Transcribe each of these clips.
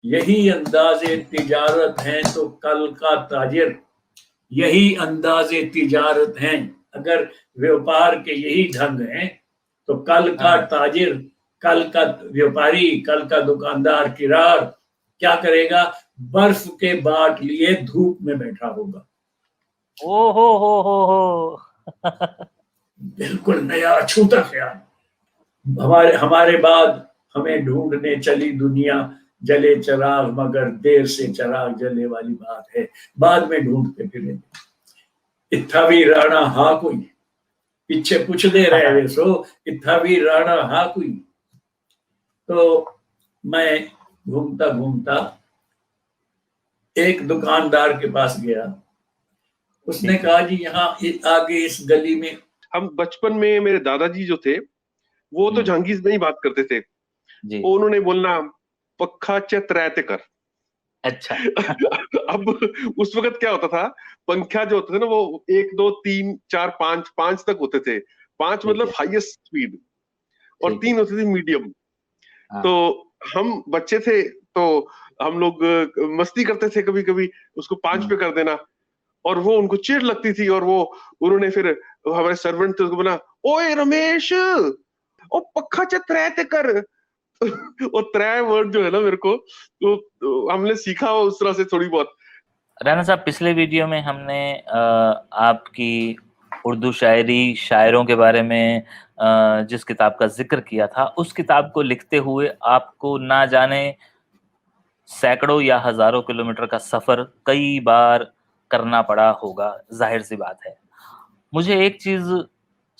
यही अंदाज़े तिजारत है तो कल का ताजिर, यही अंदाज़े तिजारत हैं। अगर व्यापार के यही ढंग हैं तो कल का ताजिर, कल का व्यापारी, कल का दुकानदार किरार क्या करेगा? बर्फ के बाट लिए धूप में बैठा होगा। ओ हो बिल्कुल नया अछूता ख्याल। हमारे बाद हमें ढूंढने चली दुनिया, जले चिराग मगर देर से चिराग जले वाली बात है, बाद में ढूंढते फिरेंगे। इत्था भी राणा हा कोई, पीछे पुछ दे रहे वे सो, इत्था भी राणा हा कोई। तो मैं घूमता घूमता एक दुकानदार के पास गया। उसने कहा जी यहाँ आगे इस गली में, हम बचपन में मेरे दादाजी जो थे वो तो जहांगीर में ही बात करते थे जी। उन्होंने बोलना पक्खा चतरैत कर। अच्छा अब उस वक्त क्या होता था, पंखा जो होते थे ना वो 1 2 3 4 5 तक होते थे। 5 मतलब हाईएस्ट स्पीड और 3 होती थी मीडियम। तो हम बच्चे थे तो हम लोग मस्ती करते थे, कभी कभी उसको 5 पे कर देना और वो उनको चिढ़ लगती थी और वो उन्होंने फिर हमारे सर्वेंट थे उसको बोला, ओए रमेश ओ पक्खा चतरैत कर। और त्रै वर्ड जो है ना मेरे को तो हमने सीखा उस तरह से थोड़ी बहुत। राणा साहब, पिछले वीडियो में हमने आपकी उर्दू शायरी, शायरों के बारे में जिस किताब का जिक्र किया था, उस किताब को लिखते हुए आपको ना जाने सैकड़ों या हजारों किलोमीटर का सफर कई बार करना पड़ा होगा, जाहिर सी बात है। मुझे एक चीज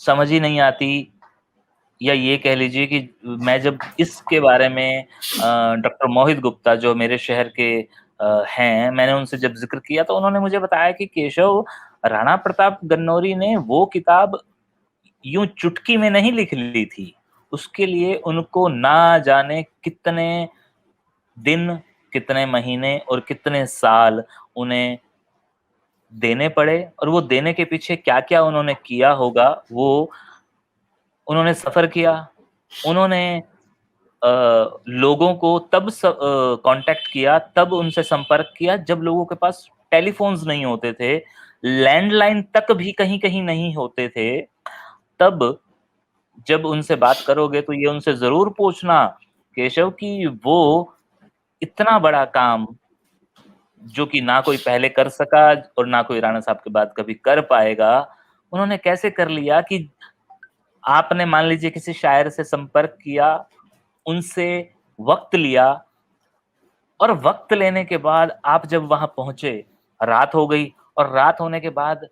समझ ही नहीं आती, या ये कह लीजिए कि मैं जब इसके बारे में डॉक्टर मोहित गुप्ता जो मेरे शहर के हैं, मैंने उनसे जब जिक्र किया तो उन्होंने मुझे बताया कि केशव, राणा प्रताप गन्नौरी ने वो किताब यूं चुटकी में नहीं लिख ली थी। उसके लिए उनको ना जाने कितने दिन, कितने महीने और कितने साल उन्हें देने पड़े, और वो देने के पीछे क्या क्या उन्होंने किया होगा, वो उन्होंने सफर किया। उन्होंने लोगों को तब कांटेक्ट किया, तब उनसे संपर्क किया जब लोगों के पास टेलीफोन्स नहीं होते थे, लैंडलाइन तक भी कहीं कहीं नहीं होते थे। तब जब उनसे बात करोगे तो ये उनसे जरूर पूछना, केशव, कि वो इतना बड़ा काम जो कि ना कोई पहले कर सका और ना कोई राणा साहब के बाद कभी कर पाएगा, उन्होंने कैसे कर लिया कि आपने मान लीजिए किसी शायर से संपर्क किया, उनसे वक्त लिया, और वक्त लेने के बाद आप जब वहां पहुंचे, रात हो गई, और रात होने के बाद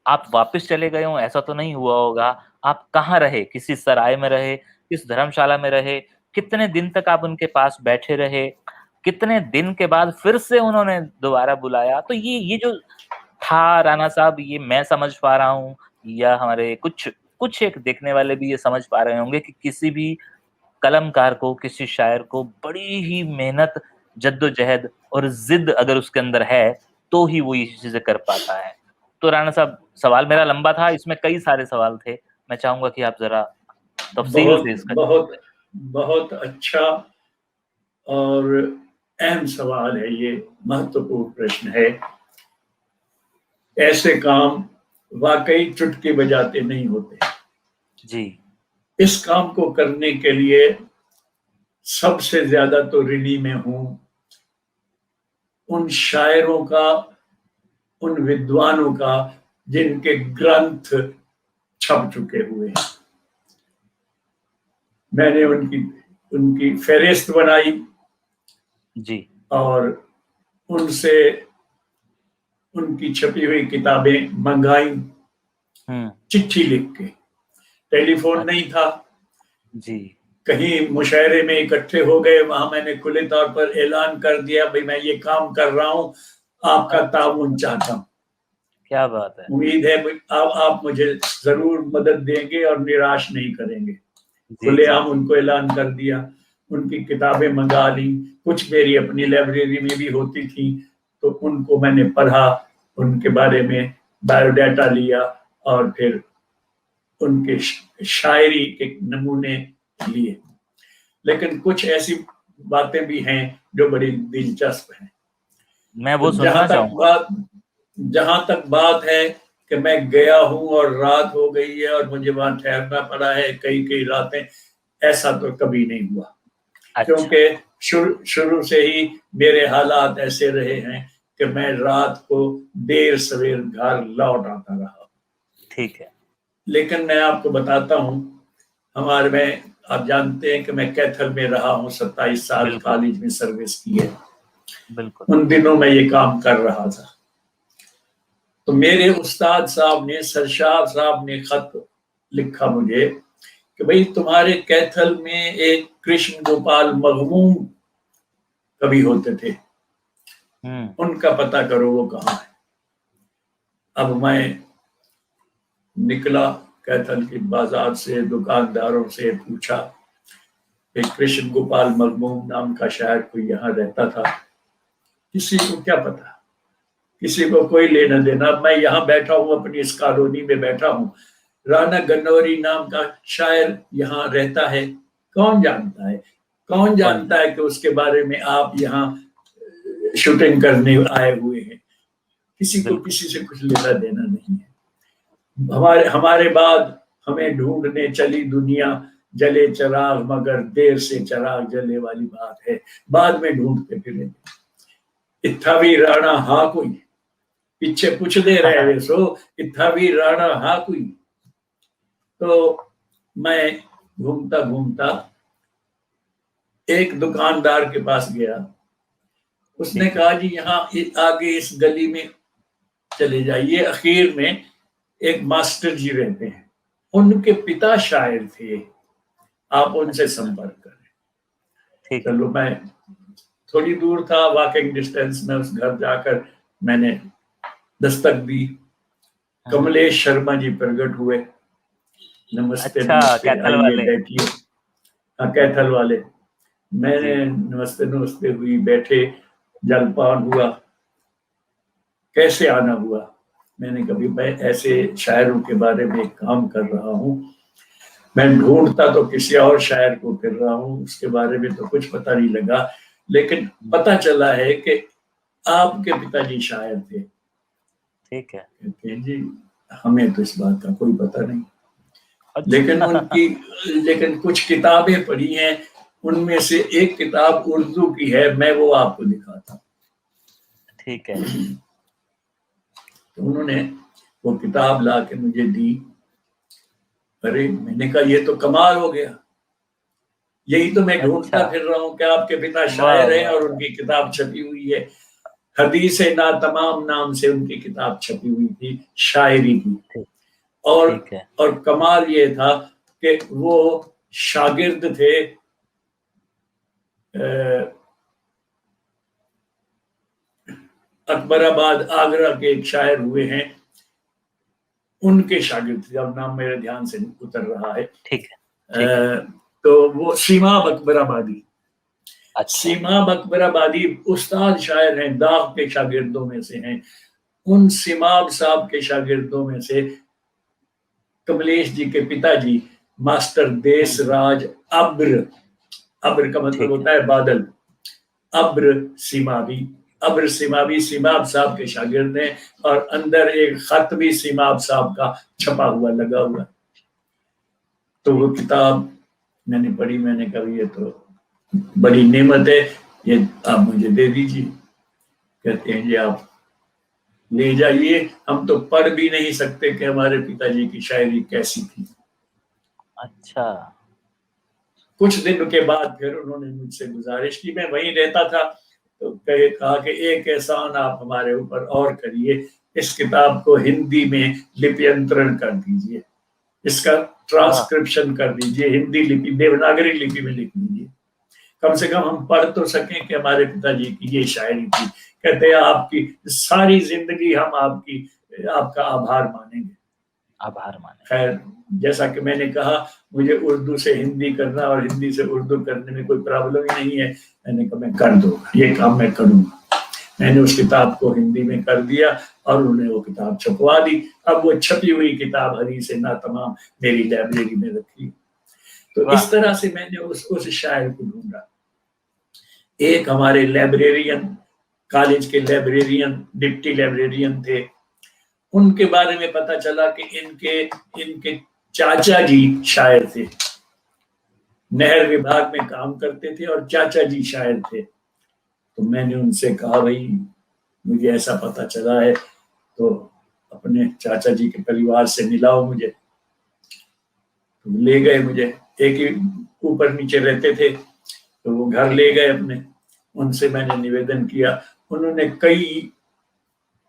आप वापस चले गए हो, ऐसा तो नहीं हुआ होगा। आप कहाँ रहे? किसी सराय में रहे, किस धर्मशाला में रहे, कितने दिन तक आप उनके पास बैठे रहे, कितने दिन के बाद फिर से उन्होंने दोबारा बुलाया? तो ये जो था राणा साहब, ये मैं समझ पा रहा हूँ, या हमारे कुछ कुछ एक देखने वाले भी ये समझ पा रहे होंगे कि किसी भी कलमकार को, किसी शायर को बड़ी ही मेहनत, जद्दोजहद और जिद अगर उसके अंदर है तो ही वो ये चीजें कर पाता है। तो राणा साहब, सवाल मेरा लंबा था, इसमें कई सारे सवाल थे, मैं चाहूंगा कि आप जरा तफसील से इसका बहुत बहुत अच्छा और अहम सवाल है ये, महत्वपूर्ण प्रश्न है। ऐसे काम वाकई चुटकी बजाते नहीं होते जी। इस काम को करने के लिए सबसे ज्यादा तो ऋणी में हूं उन शायरों का, उन विद्वानों का जिनके ग्रंथ छप चुके हुए हैं। मैंने उनकी उनकी फेहरिस्त बनाई जी, और उनसे उनकी छपी हुई किताबें मंगाई, चिट्ठी लिख के। टेलीफोन नहीं था जी, कहीं मुशायरे में इकट्ठे हो गए, वहां मैंने खुले तौर पर ऐलान कर दिया, भाई मैं ये काम कर रहा हूं, आपका ताउन चाहता हूं। क्या बात है। उम्मीद है आप मुझे जरूर मदद देंगे और निराश नहीं करेंगे। जी, खुलेआम उनको ऐलान कर दिया, उनकी किताबें मंगा ली, कुछ मेरी अपनी लाइब्रेरी में भी होती थी, तो उनको मैंने पढ़ा, उनके बारे में बायोडाटा लिया और फिर उनके शायरी के नमूने लिए। लेकिन कुछ ऐसी बातें भी हैं जो बड़ी दिलचस्प हैं। मैं वो तो सुनना चाहूंगा। जहां तक बात है कि मैं गया हूं और रात हो गई है और मुझे वहां ठहरना पड़ा है कई कई रातें, ऐसा तो कभी नहीं हुआ। अच्छा, क्योंकि शुरू से ही मेरे हालात ऐसे रहे हैं कि मैं रात को देर सवेर घर लौट आता रहा। ठीक है। लेकिन मैं आपको बताता हूँ, हमारे में आप जानते हैं कि मैं कैथल में रहा हूँ, 27 साल बिल्कुल। कॉलेज में सर्विस की है। बिल्कुल। उन दिनों में ये काम कर रहा था। तो मेरे उस्ताद साहब ने, सरशार साहब ने खत लिखा मुझे कि भाई तुम्हारे कैथल में एक कृष्ण गोपाल मगमूम कवि होते थे, उनका पता करो वो कहाँ है। अब मैं निकला कैथल की बाजार से, दुकानदारों से पूछा कि कृष्ण गोपाल मगमूम नाम का शायर कोई यहाँ रहता था। किसी को क्या पता, किसी को कोई लेना देना। मैं यहाँ बैठा हूँ, अपनी इस कॉलोनी में बैठा हूँ, राना गन्नौरी नाम का शायर यहाँ रहता है, कौन जानता है? कौन जानता है कि उसके बारे में आप यहाँ शूटिंग करने आए हुए हैं? किसी को किसी से कुछ लेना देना नहीं है। हमारे बाद हमें ढूंढने चली दुनिया, जले चिराग मगर देर से चिराग जले वाली बात है, बाद में ढूंढते फिरेंगे। इत्था भी राणा हा कोई, पीछे पूछ दे रहे वे सो, इत्था भी राणा हा कोई। तो मैं घूमता घूमता एक दुकानदार के पास गया। उसने कहा जी यहाँ आगे इस गली में चले जाइए, आखिर में एक मास्टर जी रहते हैं, उनके पिता शायर थे, आप उनसे संपर्क करें। चलो, मैं थोड़ी दूर था, वॉकिंग डिस्टेंस में, उस घर जाकर मैंने दस्तक दी। कमलेश शर्मा जी प्रकट हुए। नमस्ते। अच्छा, नमस्ते, कैथल आइए वाले। बैठिए। हाँ, कैथल वाले। मैंने नमस्ते नमस्ते हुई, बैठे, जलपान हुआ। कैसे आना हुआ? मैंने कभी, मैं ऐसे शायरों के बारे में काम कर रहा हूँ, मैं ढूंढता तो किसी और शायर को फिर रहा हूँ, उसके बारे में तो कुछ पता नहीं लगा, लेकिन पता चला है कि आपके पिताजी शायर थे। ठीक है। कहते हैं जी हमें तो इस बात का कोई पता नहीं। अच्छा। लेकिन कुछ किताबें पढ़ी हैं, उनमें से एक किताब उर्दू की है, मैं वो आपको दिखाता। ठीक है। तो उन्होंने वो किताब ला के मुझे दी। अरे, मैंने कहा ये तो कमाल हो गया, यही तो मैं ढूंढता फिर रहा हूँ कि आपके पिता शायर हैं और उनकी किताब छपी हुई है। हदीस ना तमाम नाम से उनकी किताब छपी हुई थी, शायरी की। और कमाल ये था कि वो शागिर्द थे अकबराबाद आगरा के एक शायर हुए हैं, उनके शागिर्द थे। अब नाम मेरे ध्यान से उतर रहा है। ठीक है। तो वो सीमाब अकबराबादी। अच्छा। सीमाब अकबराबादी उस्ताद शायर हैं, दाग के शागिर्दों में से हैं। उन सीमाब साहब के शागिर्दों में से कमलेश जी के पिताजी मास्टर देसराज अब्र, अब्र का मतलब होता है बादल, अब्र सिमाबी सीमाब साहब के शागिर्द हैं, और अंदर एक खत भी सीमाब साहब का छपा हुआ लगा हुआ। तो वो किताब मैंने पढ़ी। मैंने कहा ये तो बड़ी नेमत है, ये आप मुझे दे दीजिए। कहते हैं जी आप ले जाइए, हम तो पढ़ भी नहीं सकते कि हमारे पिताजी की शायरी कैसी थी। अच्छा। कुछ दिन के बाद फिर उन्होंने मुझसे गुजारिश की, मैं वहीं रहता था, तो कहा कि एक एहसान आप हमारे ऊपर और करिए, इस किताब को हिंदी में लिप्यंतरण कर दीजिए, इसका ट्रांसक्रिप्शन कर दीजिए, हिंदी लिपि, देवनागरी लिपि में लिख दीजिए, कम से कम हम पढ़ तो सकें कि हमारे पिताजी की ये शायरी थी। कहते हैं आपकी सारी जिंदगी हम आपका आभार मानेंगे। खैर, जैसा कि मैंने कहा, मुझे उर्दू से हिंदी करना और हिंदी से उर्दू करने में कोई प्रॉब्लम ही नहीं है। मैंने कहा मैं कर दूंगा, ये काम मैं करूंगा। मैंने उस किताब को हिंदी में कर दिया और उन्होंने वो किताब छपवा दी। अब वो छपी हुई किताब हदीस ना तमाम मेरी लाइब्रेरी में रखी। तो इस तरह से मैंने उस शायर को ढूंढा। एक हमारे लाइब्रेरियन, कॉलेज के लाइब्रेरियन, डिप्टी लाइब्रेरियन थे, उनके बारे में पता चला कि इनके चाचा जी शायर थे, नहर विभाग में काम करते थे और चाचा जी शायर थे। तो मैंने उनसे कहा, भाई मुझे ऐसा पता चला है, तो अपने चाचा जी के परिवार से मिलाओ मुझे। तो ले गए मुझे, एक ही ऊपर नीचे रहते थे, तो वो घर ले गए अपने। उनसे मैंने निवेदन किया, उन्होंने कई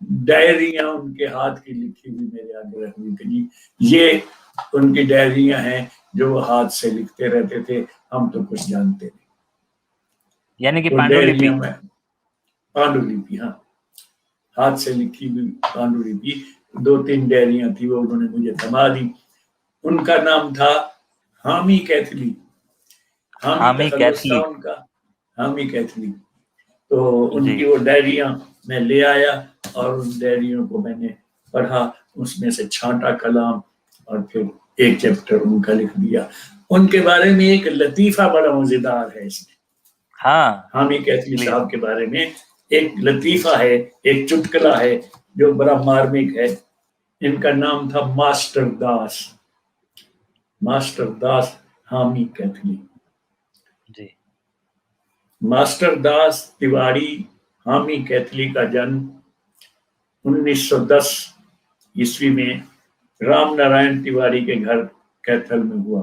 डायरियां उनके हाथ की लिखी हुई मेरे आगे रख दी कि ये उनकी डायरियां हैं जो वो हाथ से लिखते रहते थे, हम तो कुछ जानते नहीं। यानी कि तो पांडुलिपि, पांडुलिपि, हाँ, हाथ से लिखी हुई पांडुलिपि 2-3 डायरियां थी, वो उन्होंने मुझे थमा दी। उनका नाम था हामी कैथली, हामी कैथली, उनका हामी कैथली। तो उनकी वो डायरियां मैं ले आया और उन डायरियों को मैंने पढ़ा, उसमें से छांटा कलाम और फिर एक चैप्टर उनका लिख दिया। उनके बारे में एक लतीफा बड़ा मजेदार है इसमें। हाँ, हामी कैथली साहब के बारे में एक लतीफा है, एक चुटकुला है जो बड़ा मार्मिक है। इनका नाम था मास्टर दास हामी कैथली। जी। मास्टर दास तिवारी हामी कैथली का जन्म 1910 ईस्वी में राम नारायण तिवारी के घर कैथल में हुआ।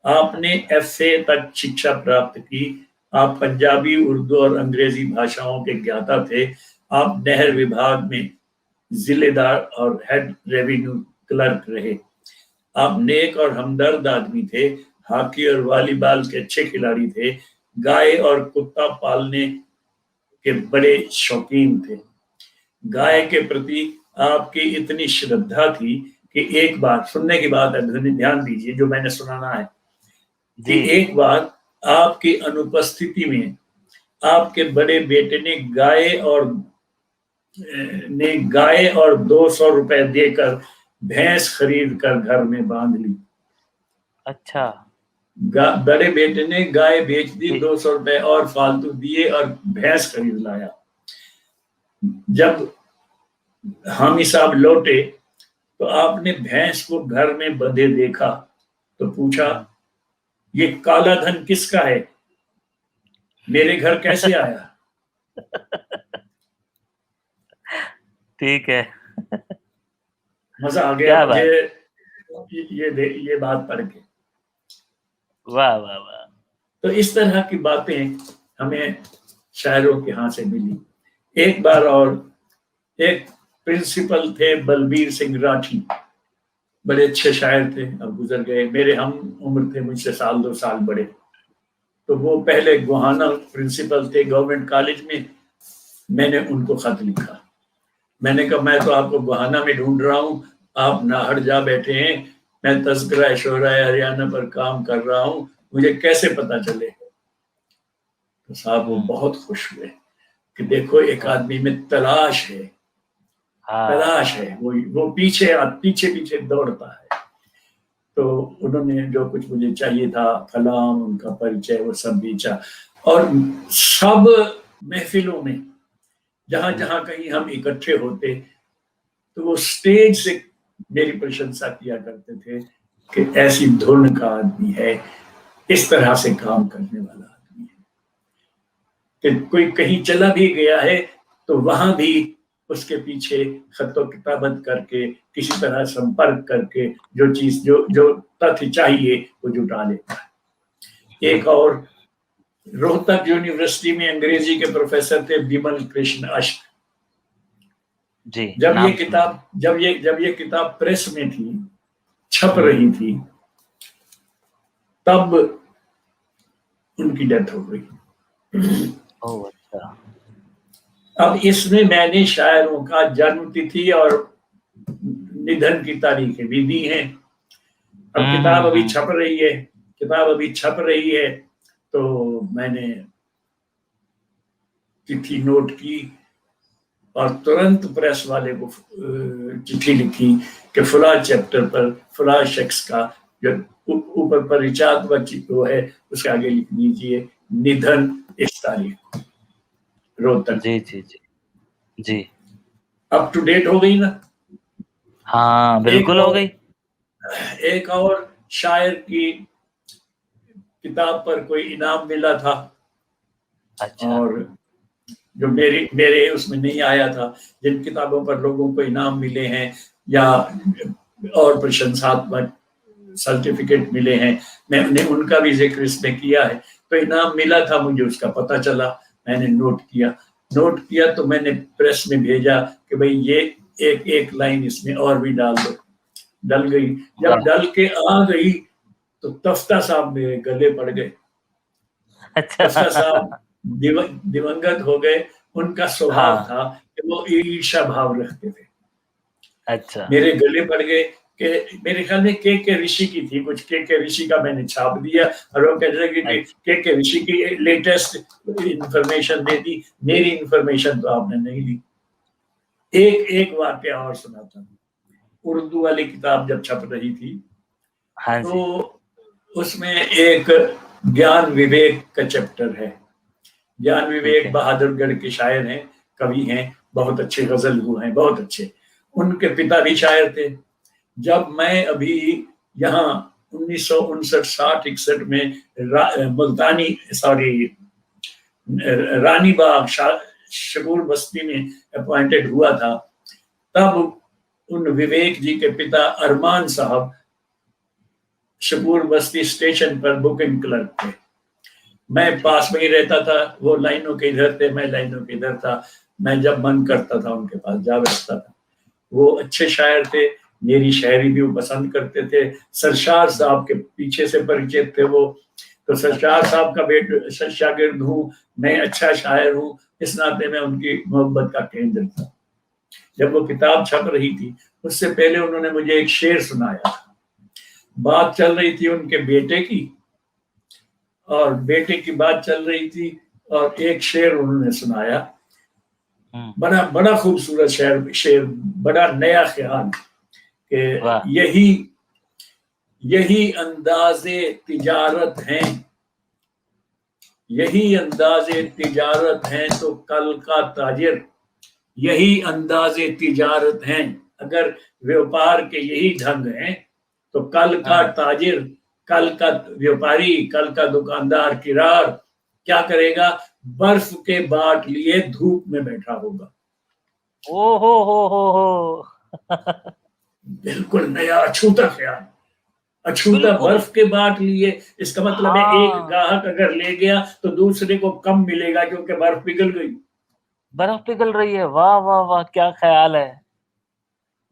आपने FA तक शिक्षा प्राप्त की। आप पंजाबी, उर्दू और अंग्रेजी भाषाओं के ज्ञाता थे। आप नहर विभाग में जिलेदार और हेड रेवेन्यू क्लर्क रहे। आप नेक और हमदर्द आदमी थे। हॉकी और वॉलीबॉल के अच्छे खिलाड़ी थे। गाय और कुत्ता पालने के बड़े शौकीन थे। गाय के प्रति आपकी इतनी श्रद्धा थी कि एक बार, सुनने की बात है, ध्यान दीजिए जो मैंने सुनाना है, कि एक बार आपकी अनुपस्थिति में आपके बड़े बेटे ने गाय और 200 रुपए देकर भैंस खरीद कर घर में बांध ली। अच्छा। बड़े बेटे ने गाय बेच दी, 200 रुपए और फालतू दिए और भैंस खरीद लाया। जब हामी साहब लौटे तो आपने भैंस को घर में बंधे देखा, तो पूछा, ये काला धन किसका है, मेरे घर कैसे आया? ठीक है। मजा आ गया मुझे ये बात पढ़ के। वाह वाह वाह। तो इस तरह की बातें हमें शायरों के यहाँ से मिली। एक बार और, एक प्रिंसिपल थे बलबीर सिंह राठी, बड़े अच्छे शायर थे, अब गुजर गए, मेरे हम उम्र थे, मुझसे 1-2 साल बड़े। तो वो पहले गोहाना प्रिंसिपल थे गवर्नमेंट कॉलेज में। मैंने उनको खत लिखा, मैंने कहा, मैं तो आपको गोहाना में ढूंढ रहा हूँ, आप नाहड़ जा बैठे हैं, मैं तज़किरा शोराए हरियाणा पर काम कर रहा हूँ, मुझे कैसे पता चले? तो साहब वो बहुत खुश हुए कि देखो एक आदमी में तलाश है, तलाश है, वो पीछे दौड़ता है। तो उन्होंने जो कुछ मुझे चाहिए था, कलाम, उनका परिचय, वो सब बेचा। और सब महफिलों में जहां जहां कहीं हम इकट्ठे होते तो वो स्टेज से मेरी प्रशंसा किया करते थे कि ऐसी धुन का आदमी है, इस तरह से काम करने वाला आदमी है। कि कोई कहीं चला भी गया है तो वहां भी उसके पीछे खत्तो किताबत करके, किसी तरह संपर्क करके जो चीज, जो तथ्य चाहिए वो जुटा लेता है। एक और, रोहतक यूनिवर्सिटी में अंग्रेजी के प्रोफेसर थे बिमल कृष्ण अश्क जी। जब ये किताब प्रेस में थी, छप रही थी, तब उनकी डेथ हो गई। ओह अच्छा। अब इसमें मैंने शायरों का जन्म तिथि और निधन की तारीखें भी दी हैं। अब किताब अभी छप रही है, तो मैंने चिट्ठी नोट की और तुरंत प्रेस वाले को चिट्ठी लिखी कि फला चैप्टर पर फला शख्स का जो ऊपर परिचयात्मक वो है उसके आगे लिख दीजिए, निधन इस तारीख को, रोहतक। जी जी जी जी। अप टू डेट हो गई ना? हाँ बिल्कुल हो गई। एक और शायर की किताब पर कोई इनाम मिला था, अच्छा। और जो मेरे उसमें नहीं आया था। जिन किताबों पर लोगों को इनाम मिले हैं या और प्रशंसात्मक सर्टिफिकेट मिले हैं, मैंने उनका भी जिक्र इसमें किया है। तो इनाम मिला था मुझे, उसका पता चला, मैंने नोट किया तो मैंने प्रेस में भेजा कि भाई ये एक एक लाइन इसमें और भी डाल दो। डल गई। जब डल के आ गई तो तफ्ता साहब मेरे गले पड़ गए। अच्छा। तफ्ता साहब दिवंगत हो गए। उनका स्वभाव हाँ। था कि वो ईर्ष्या भाव रखते थे। अच्छा। मेरे गले पड़ गए कि मेरे ख्याल में के ऋषि की थी, कुछ के ऋषि का मैंने छाप दिया, और वो कहते थे कि के ऋषि की लेटेस्ट इंफॉर्मेशन दे दी, मेरी इंफॉर्मेशन तो आपने नहीं दी। एक वाक्य और सुनाता हूँ। उर्दू वाली किताब जब छप रही थी, हाँ जी। तो उसमें एक ज्ञान विवेक का चैप्टर है। ज्ञान विवेक बहादुरगढ़ के शायर हैं, कवि हैं, बहुत अच्छे गजल हैं, बहुत अच्छे। उनके पिता भी शायर थे। जब मैं अभी यहाँ 1959-60-61 में मुल्तानी रानी बाग शकूर बस्ती में अपॉइंटेड हुआ था, तब उन विवेक जी के पिता अरमान साहब शकूर बस्ती स्टेशन पर बुकिंग क्लर्क थे। मैं पास में ही रहता था, वो लाइनों के इधर थे, मैं लाइनों के इधर था। मैं जब मन करता था उनके पास जा बैठता था। वो अच्छे शायर थे, मेरी शायरी भी वो पसंद करते थे। सरशार साहब के पीछे से परिचित थे वो, तो सरशार साहब का शागिर्द हूँ मैं, अच्छा शायर हूँ, इस नाते में उनकी मोहब्बत का केंद्र था। जब वो किताब छप रही थी, उससे पहले उन्होंने मुझे एक शेर सुनाया था। बात चल रही थी उनके बेटे की, और बेटे की बात चल रही थी, और एक शेर उन्होंने सुनाया, बड़ा बड़ा खूबसूरत शेर, बड़ा नया ख्याल कि यही अंदाजे तिजारत हैं, यही अंदाजे तिजारत हैं तो कल का ताजिर, यही अंदाजे तिजारत हैं। अगर व्यापार के यही ढंग हैं तो कल का ताजिर, कल का व्यापारी, कल का दुकानदार किरार क्या करेगा? बर्फ के बाट लिए धूप में बैठा होगा। ओ हो। बिल्कुल नया अछूता ख्याल, अछूता बर्फ के बाट लिए। इसका मतलब है एक ग्राहक अगर ले गया तो दूसरे को कम मिलेगा क्योंकि बर्फ पिघल गई। बर्फ पिघल रही है, वाह वाह वाह, क्या ख्याल है।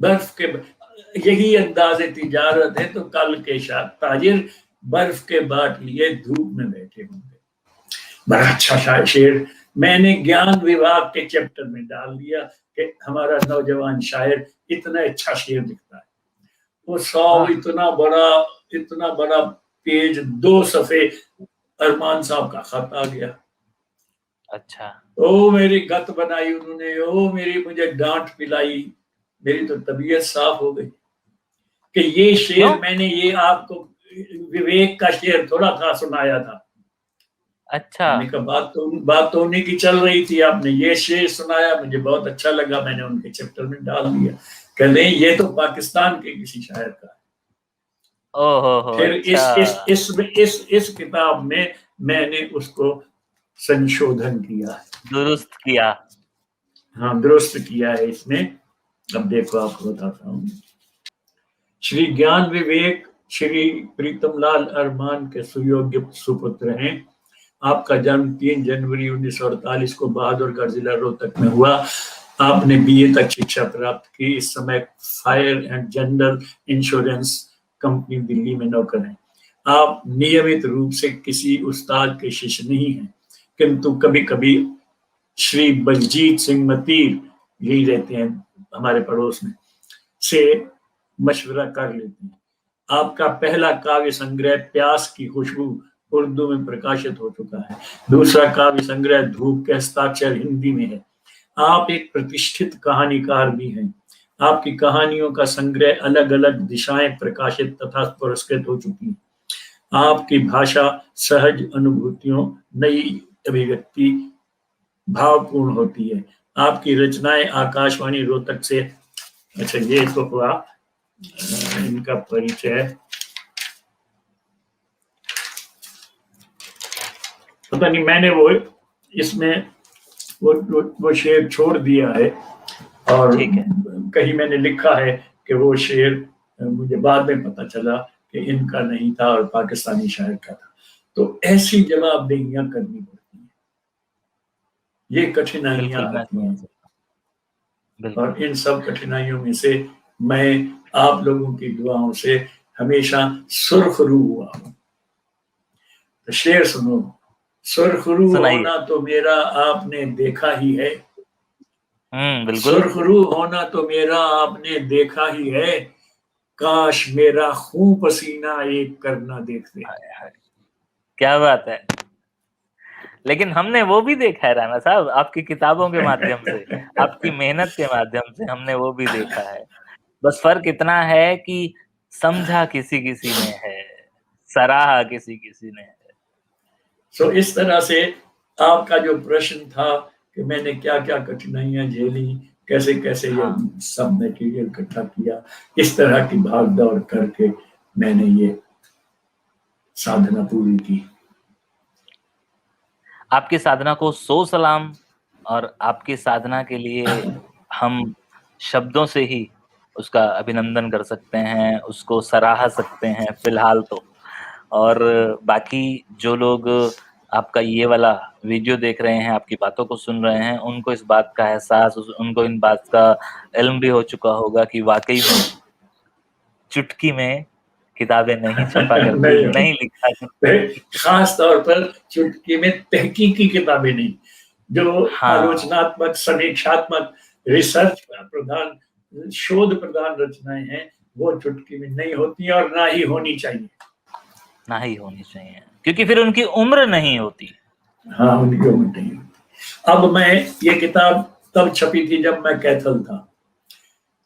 बर्फ के यही अंदाजे तिजारत है तो कल के ताजिर बर्फ के बाट लिए धूप में बैठे होंगे। बड़ा अच्छा शेर मैंने ज्ञान विभाग के चैप्टर में डाल दिया कि हमारा नौजवान शायर इतना अच्छा शेर लिखता है। वो 100 इतना बड़ा पेज, 2 सफ़े अरमान साहब का खत आ गया। अच्छा। ओ मेरी गत बनाई उन्होंने, ओ मेरी मुझे डांट पिलाई, मेरी तो तबीयत साफ हो गई कि ये शेर मैंने ये आपको विवेक का शेर थोड़ा था सुनाया था। अच्छा। मैंने कहा बात तो उन्हीं की चल रही थी, आपने ये शेर सुनाया, मुझे बहुत अच्छा लगा, मैंने उनके चैप्टर में डाल दिया। कहते हैं ये तो पाकिस्तान के किसी शायर का है। ओहो, फिर अच्छा। इस किताब में मैंने उसको संशोधन किया है, दुरुस्त किया। हाँ दुरुस्त किया है इसमें। अब देखो आपको बताता हूँ। श्री ज्ञान विवेक श्री प्रीतमलाल अरमान के सुयोग्य सुपुत्र हैं। आपका जन्म 3 जनवरी 1948 को बहादुरगढ़ जिला रोहतक में हुआ। आपने बीए तक शिक्षा प्राप्त की। इस समय fire and general insurance company Delhi में नौकर हैं। आप नियमित रूप से किसी उस्ताद के शिष्य नहीं हैं, किंतु कभी कभी श्री बलजीत सिंह मतीर, यही रहते हैं हमारे पड़ोस में, से मशवरा कर लेते हैं। आपका पहला काव्य संग्रह प्यास की खुशबू उर्दू में प्रकाशित हो चुका है। दूसरा काव्य संग्रह धूप के हस्ताक्षर हिंदी में है। आप एक प्रतिष्ठित कहानीकार भी हैं। आपकी कहानियों का संग्रह अलग अलग दिशाएं प्रकाशित तथा पुरस्कृत हो चुकी है। आपकी भाषा सहज अनुभूतियों, नई अभिव्यक्ति भावपूर्ण होती है। आपकी रचनाएं आकाशवाणी रोहतक से। अच्छा, ये तो हुआ इनका परिचय। पता नहीं मैंने वो इसमें वो शेर छोड़ दिया है, और ठीक है। कहीं मैंने लिखा है कि वो शेर मुझे बाद में पता चला कि इनका नहीं था और पाकिस्तानी शायर का था। तो ऐसी जवाबदेहियां करनी पड़ती हैं, ये कठिनाइयां बिल्कुल, मैं आती हैं। समझ सकता हूँ। बिल्कुल। और इन सब कठिनाइयों में से मैं आप लोगों की दुआओं से हमेशा सुरखरू हुआ हूं। तो शेर सुनो। सुरखरू सुनाइए। होना तो मेरा आपने देखा ही है, बिल्कुल। सुरखरू होना तो मेरा आपने देखा ही है, काश मेरा खून पसीना एक करना देखते। क्या बात है। लेकिन हमने वो भी देखा है राणा साहब, आपकी किताबों के माध्यम से, आपकी मेहनत के माध्यम से हमने वो भी देखा है। बस फर्क इतना है कि समझा किसी किसी ने है, सराहा किसी किसी ने है। सो इस तरह से आपका जो प्रश्न था कि मैंने क्या क्या कठिनाइयां झेली, कैसे कैसे ये हाँ। सब मटेरियल इकट्ठा किया, इस तरह की भाग दौड़ करके मैंने ये साधना पूरी की। आपकी साधना को 100 सलाम, और आपकी साधना के लिए हम शब्दों से ही उसका अभिनंदन कर सकते हैं, उसको सराह सकते हैं फिलहाल तो। और बाकी जो लोग आपका ये वाला वीडियो देख रहे हैं, आपकी बातों को सुन रहे हैं, उनको इस बात का एहसास, उनको इन बात का इल्म भी हो चुका होगा कि वाकई में चुटकी में किताबें नहीं छपा करती, नहीं लिखा करती। खास तौर पर चुटकी में तहकीकी किताबें नहीं, जो हाँ, आलोचनात्मक, समीक्षात्मक, रिसर्च प्रधान, शोध प्रधान रचनाएं हैं, वो चुटकी में नहीं होती और ना ही होनी चाहिए। ना ही होनी चाहिए, क्योंकि फिर उनकी उम्र नहीं होती। हाँ, उनकी उम्र नहीं होती। अब मैं ये किताब तब छपी थी जब मैं कैथल था।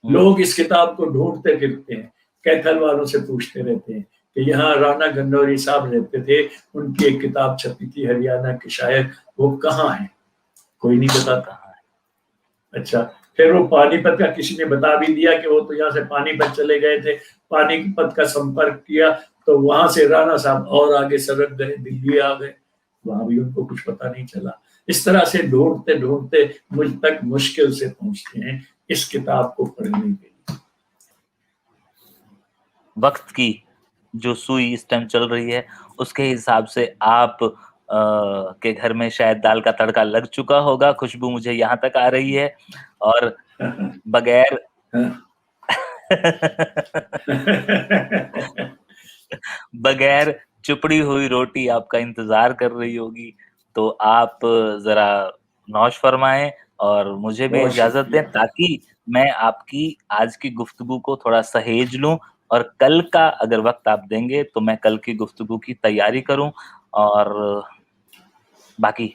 लोग इस किताब को ढूंढते फिरते हैं, कैथल वालों से पूछते रहते हैं कि यहाँ राणा गंडोरी साहब रहते थे, उनकी एक किताब छपी थी हरियाणा के शायर, वो कहाँ है? कोई नहीं बताता। अच्छा, फिर वो पानीपत का किसी ने बता भी दिया कि वो तो यहाँ से पानीपत चले गए थे। पानीपत का संपर्क किया तो वहां से राणा साहब और आगे सड़क गए, दिल्ली आ गए, वहां भी उनको कुछ पता नहीं चला। इस तरह से ढूंढते ढूंढते मुझ तक मुश्किल से पहुंचते हैं इस किताब को पढ़ने के लिए। वक्त की जो सुई इस टाइम चल रही है, उसके हिसाब से आप के घर में शायद दाल का तड़का लग चुका होगा, खुशबू मुझे यहाँ तक आ रही है। और बगैर बगैर चुपड़ी हुई रोटी आपका इंतजार कर रही होगी, तो आप जरा नौश फरमाएं और मुझे भी इजाजत दें, ताकि मैं आपकी आज की गुफ्तगू को थोड़ा सहेज लूं, और कल का अगर वक्त आप देंगे तो मैं कल की गुफ्तगू की तैयारी करूं। और बाकी